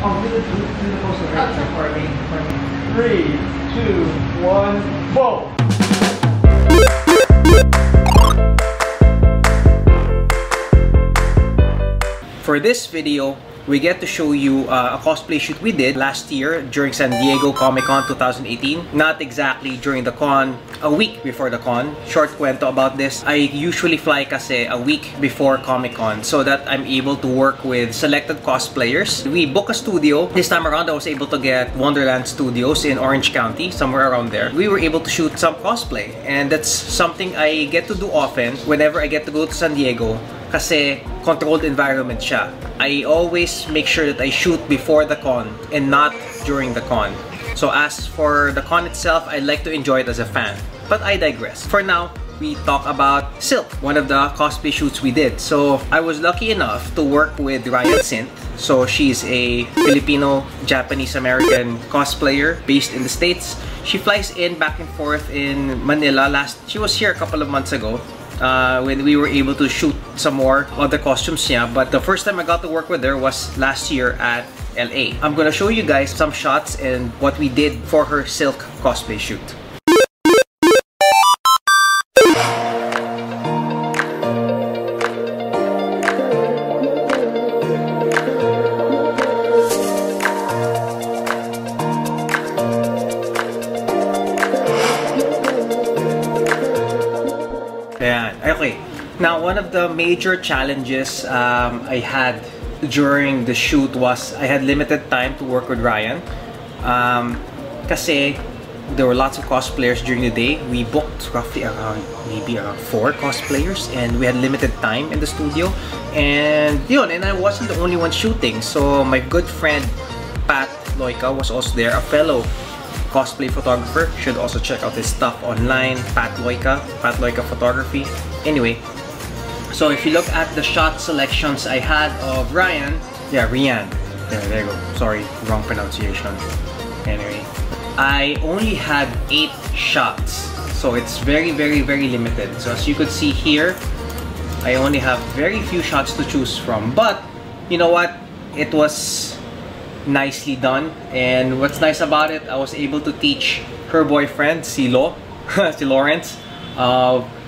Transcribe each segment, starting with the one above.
Oh, do the poster right for me. 3, 2, 1, boom! For this video, we get to show you a cosplay shoot we did last year during San Diego Comic-Con 2018. Not exactly during the con, a week before the con. Short kwento about this, I usually fly kasi a week before Comic-Con so that I'm able to work with selected cosplayers. We book a studio. This time around, I was able to get Wonderland Studios in Orange County, somewhere around there. We were able to shoot some cosplay, and that's something I get to do often whenever I get to go to San Diego. Kasi controlled environment siya. I always make sure that I shoot before the con and not during the con. So as for the con itself, I like to enjoy it as a fan. But I digress. For now, we talk about Silk, one of the cosplay shoots we did. So I was lucky enough to work with Ryan Synth. So she's a Filipino-Japanese-American cosplayer based in the States. She flies in back and forth in Manila. She was here a couple of months ago. When we were able to shoot some more other costumes niya. But the first time I got to work with her was last year at LA. I'm gonna show you guys some shots and what we did for her Silk cosplay shoot. Okay, now one of the major challenges I had during the shoot was I had limited time to work with Ryan. Kasi there were lots of cosplayers during the day. We booked roughly around 4 cosplayers, and we had limited time in the studio. And I wasn't the only one shooting. So my good friend Pat Loica was also there, a fellow cosplay photographer. Should also check out his stuff online. Pat Loica Photography. Anyway, so if you look at the shot selections I had of Ryan, Rian. There you go. Sorry, wrong pronunciation. Anyway, I only had 8 shots, so it's very limited. So as you could see here, I only have very few shots to choose from. But you know what? It was nicely done, and what's nice about it, I was able to teach her boyfriend, si Lawrence,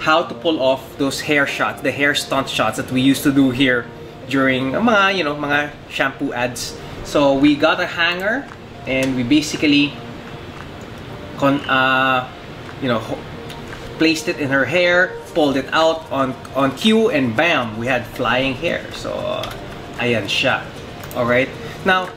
how to pull off those hair shots, the hair stunt shots that we used to do here during mga shampoo ads. So we got a hanger, and we basically placed it in her hair, pulled it out on cue, and bam, we had flying hair. So ayan siya. All right, now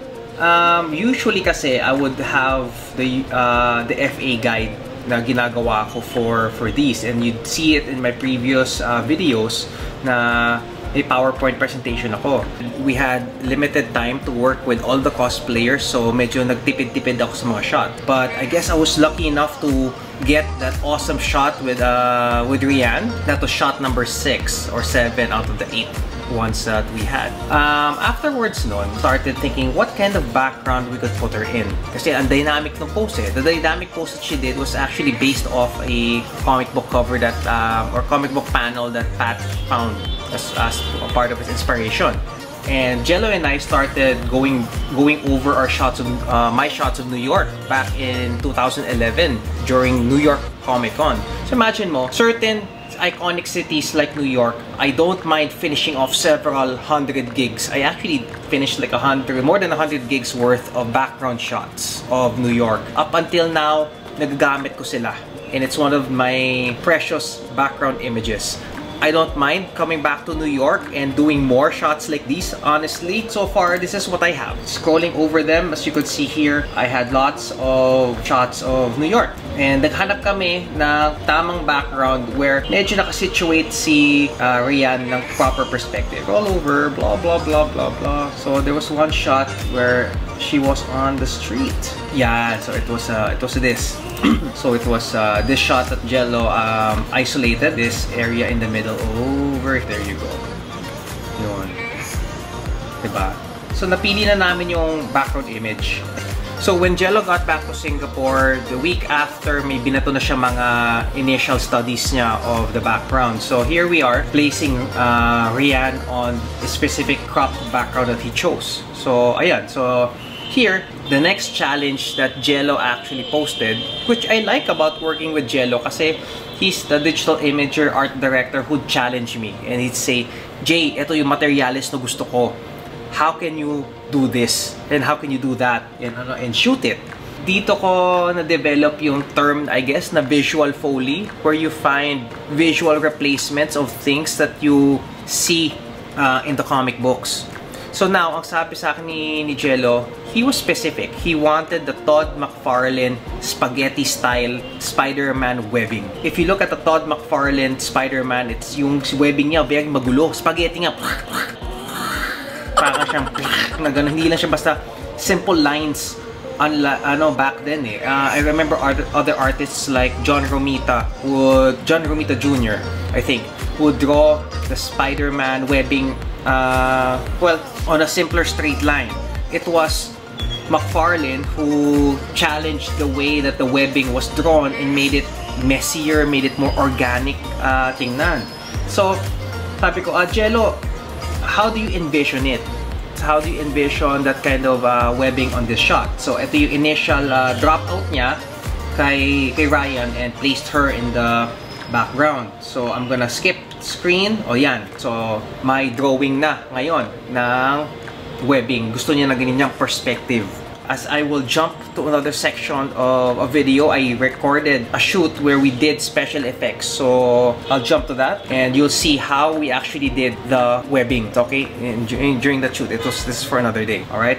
usually kasi I would have the FA guide na ginagawa ko for these, and you'd see it in my previous videos na may PowerPoint presentation ako. We had limited time to work with all the cosplayers, so medyo nagtipid-tipid ako sa mga shot. But I guess I was lucky enough to get that awesome shot with Rian. That was shot number 6 or 7 out of the 8 ones that we had. Afterwards nun, started thinking what kind of background we could put her in. Kasi ang dynamic ng pose eh. The dynamic pose that she did was actually based off a comic book cover that, or comic book panel that Pat found as a part of his inspiration. And Jello and I started going over our shots of my shots of New York back in 2011 during New York Comic-Con. So imagine mo, certain iconic cities like New York, I don't mind finishing off several hundred gigs. I actually finished like more than 100 gigs worth of background shots of New York. Up until now, nagagamit ko sila. And it's one of my precious background images. I don't mind coming back to New York and doing more shots like these, honestly. So far, this is what I have. Scrolling over them, as you could see here, I had lots of shots of New York. And naghanap kami ng tamang background where medyo nakasituate si Rian ng proper perspective. All over, blah, blah, blah, blah, blah. So there was one shot where she was on the street. Yeah, so it was this. So it was this shot that Jello isolated this area in the middle over. There you go. Yun. Diba? So napili na namin yung background image. So when Jello got back to Singapore, the week after, may binato na siya mga initial studies niya of the background. So here we are, placing Rian on a specific crop background that he chose. So ayan, so here, the next challenge that Jello actually posted, which I like about working with Jello kasi he's the digital imager art director who'd challenge me. And he'd say, Jay, ito yung materials na gusto ko. How can you do this? And how can you do that? And shoot it. Dito ko na-develop yung term, I guess, na visual foley, where you find visual replacements of things that you see in the comic books. So now, ang sabi sa akin ni Jello, he was specific. He wanted the Todd McFarlane spaghetti-style Spider-Man webbing. If you look at the Todd McFarlane Spider-Man, it's yung webbing niya, very magulo. Spaghetti nga. Parang siyang na ganun. Hindi lang siya basta simple lines back then eh. I remember other artists like John Romita Jr., I think, would draw the Spider-Man webbing well, on a simpler straight line. It was McFarlane who challenged the way that the webbing was drawn and made it messier, made it more organic tingnan. So, sabi ko, Jello, how do you envision it? How do you envision that kind of webbing on this shot? So, ito yung initial dropout niya kay Ryan and placed her in the background. So, I'm gonna skip screen. O yan. So, may drawing na ngayon ng webbing. Gusto niya na ganyan perspective. As I will jump to another section of a video, I recorded a shoot where we did special effects. So, I'll jump to that and you'll see how we actually did the webbing, okay? During the shoot. This is for another day, alright?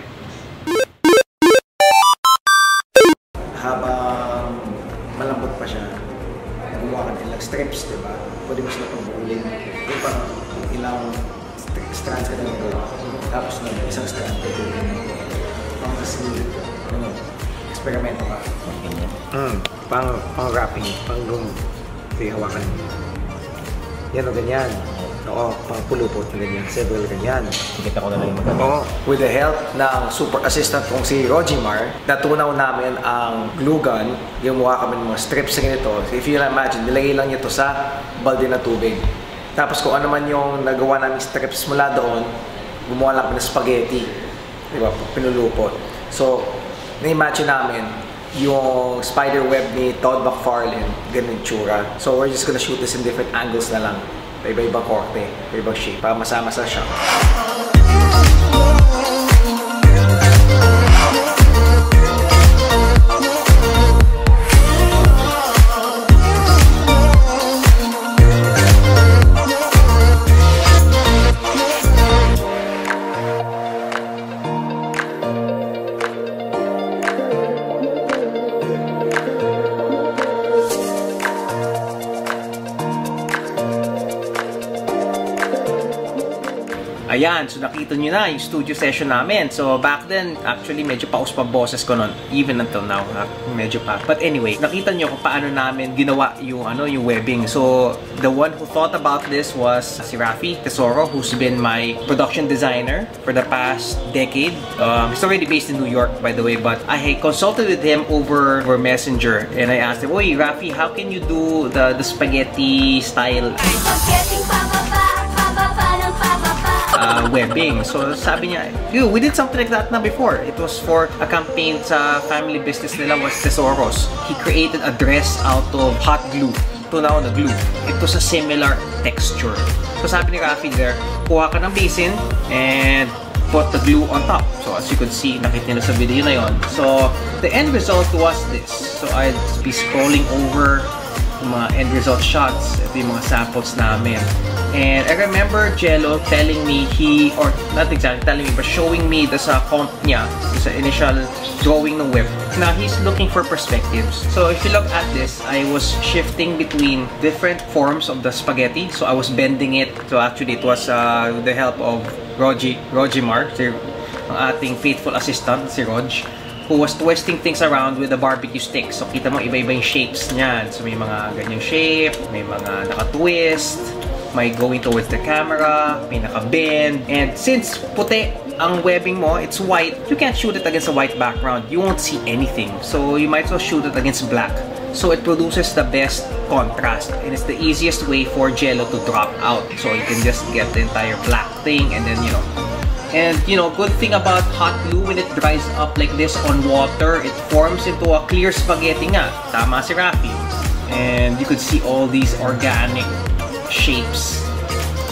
Habang malambot pa siya, gumawa ka ilang strips, diba? Pwede mo sila pag-bowling. Yung parang ilang strands ka na nagawa. Tapos na isang strand ka kasi eksperimento ka. Pang wrapping, pang hawakan. Yan o ganyan. Oo, pang pulupot na ganyan. Several ganyan. Kita ko na lang yung maganda. Oo. With the help ng super assistant kong si Rogimar, natunaw namin ang glue gun. Gumawa kami ng mga strips na ganito. If you can imagine, nilagay lang ito sa balde na tubig. Tapos kung ano man yung nagawa namin strips mula doon, gumawa lang kami ng spaghetti. Diba? Pinulupot. So, na-imagine namin yung spider web ni Todd McFarlane, ganun tsura. So, we're just gonna shoot this in different angles na lang. Iba-ibang korte, iba-ibang shape, para masama-sa siya. Ayan, so nakita nyo na yung studio session namin. So back then, actually medyo paus pa boses ko nun, even until now, medyo pa. But anyway, nakita nyo kung paano namin ginawa yung yung webbing. So the one who thought about this was si Rafi Tesoro, who's been my production designer for the past decade. He's already based in New York, by the way, but I consulted with him over Messenger, and I asked him, "Oy, Rafi, how can you do the spaghetti style webbing?" So sabi niya, we did something like that na before. It was for a campaign sa family business nila, was Tesoros. He created a dress out of hot glue. Tunaw na glue. It was a similar texture. So sabi ni Rafi there, kuha ka ng basin and put the glue on top. So as you could see, nakita nila sa video na yon. So the end result was this. So I'd be scrolling over yung mga end result shots. Ito yung mga samples namin. And I remember Jello telling me or not exactly telling me, but showing me the sa comp niya, sa initial drawing ng web. Now, he's looking for perspectives. So, if you look at this, I was shifting between different forms of the spaghetti. So, I was bending it. So, actually, it was with the help of Rogimar, ang ating faithful assistant, si Rog, who was twisting things around with a barbecue stick. So, kita mo, iba-iba yung shapes niyan. So, may mga ganyang shape, may mga naka-twist, may going towards the camera, may naka-bend, and since puti ang webbing mo, it's white, you can't shoot it against a white background. You won't see anything. So you might as well shoot it against black. So it produces the best contrast, and it's the easiest way for jello to drop out. So you can just get the entire black thing, and then, you know. And, you know, good thing about hot glue, when it dries up like this on water, it forms into a clear spaghetti nga. Tama si Rafi. And you could see all these organic shapes,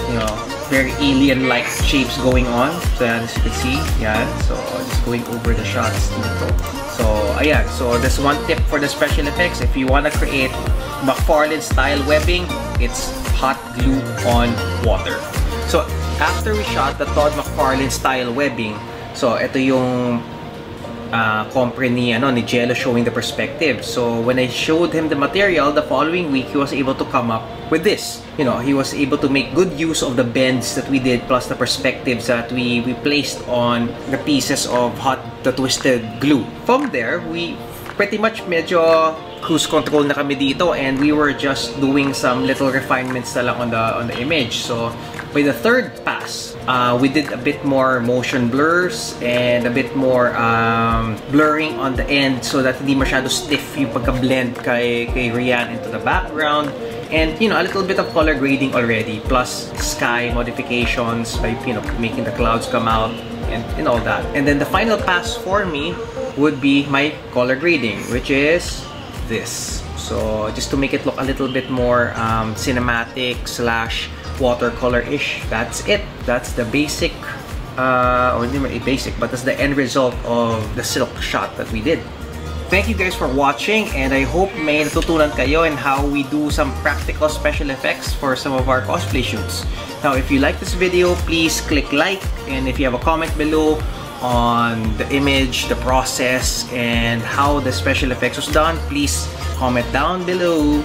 you know, very alien-like shapes going on. So as you can see, yan. So just going over the shots dito. So ayan, so there's one tip for the special effects. If you want to create McFarlane style webbing, it's hot glue on water. So after we shot the Todd McFarlane style webbing, so ito yung compre ni Jello showing the perspective. So when I showed him the material the following week, he was able to come up with this. You know, he was able to make good use of the bends that we did, plus the perspectives that we placed on the pieces of the twisted glue. From there, we pretty much medyo cruise control na kami dito, and we were just doing some little refinements na lang on the image. So by the third pass, we did a bit more motion blurs and a bit more blurring on the end so that hindi masyado stiff yung pagka-blend kay Rian into the background. And, you know, a little bit of color grading already, plus sky modifications by, you know, making the clouds come out and all that. And then the final pass for me would be my color grading, which is this. So just to make it look a little bit more cinematic slash watercolor-ish. That's it. That's the basic, or hindi man basic, but that's the end result of the silk shot that we did. Thank you guys for watching, and I hope may natutunan kayo in how we do some practical special effects for some of our cosplay shoots. Now, if you like this video, please click like, and if you have a comment below on the image, the process, and how the special effects was done, please comment down below.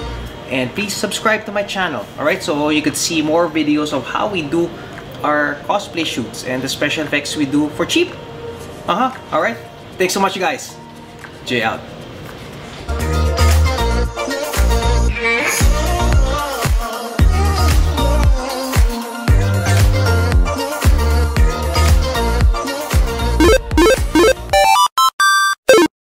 And please subscribe to my channel, alright? So you could see more videos of how we do our cosplay shoots and the special effects we do for cheap. Alright? Thanks so much, you guys. Jay out.